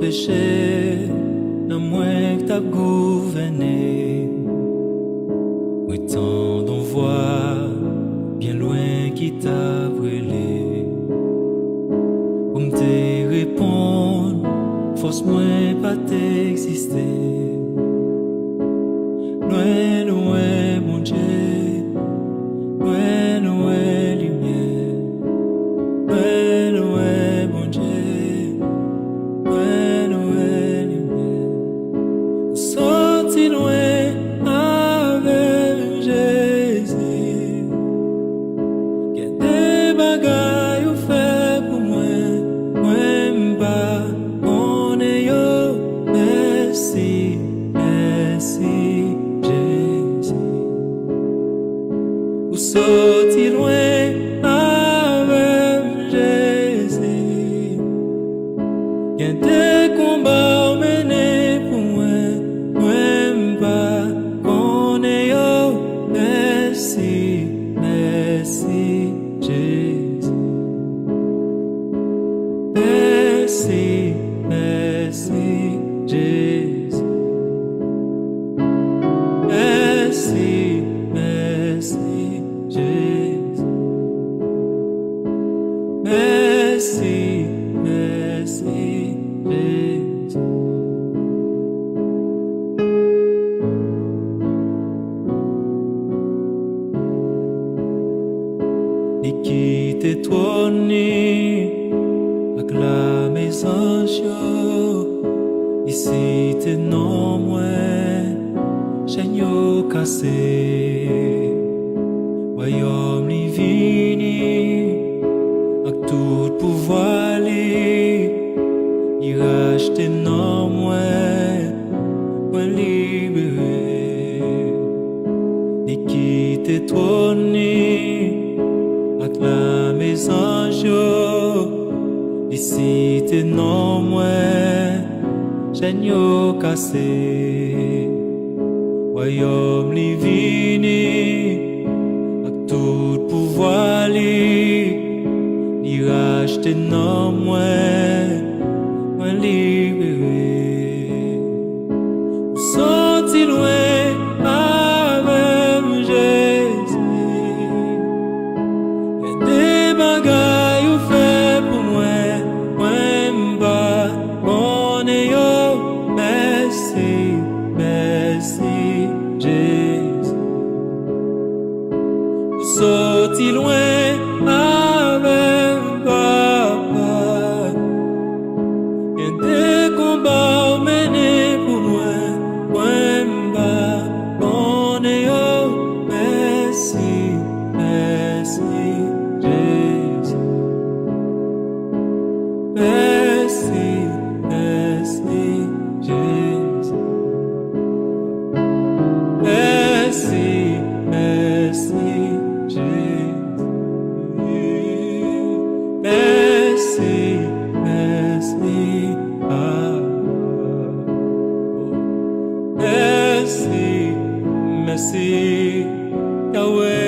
péché, non moins que t'as gouverné. Oui, tant d'on voit bien loin qui t'a brûlé. Pour me te répondre, force moins pas t'exister. Loin, loin, mon Dieu, loin, loin, lumière. Loin, loin, mon Dieu, loin, loin, lumière. Sorti loin avec Jésus. Qu'il y a des bagailles ou fait pour moi, moi m'pas, on est yo, merci, merci. Ou sorti loin avec Jésus. Y a des combats menés pour moi, moi m'pas qu'on est yo. Merci, merci Jésus. Merci, merci Jésus. Merci, merci Jésus. Merci, merci Jésus. Et qui t'étonne, acclame les anges, ici t'es non moins, chaîneau cassé. Royaume li vini, ak tout pouvoir li, il rachete non moins libéré. Et qui t'étonne, acclame les anges, ici t'es non moins, chaîneau cassé. Royaume li vini, tout pouvoir li racheter non moins libéré. Sorti loin avec Jésus. Y a des bagailles ou fait pour moi, moi m'pas, on est yo. Merci, merci Jésus. Sorti loin avec papa. Y a des combats menés pour moi, moi m'pas, on est yo. Merci, merci Jésus. Merci, merci Jésus. Merci, merci Jésus. Merci, merci, merci, merci, Yahweh.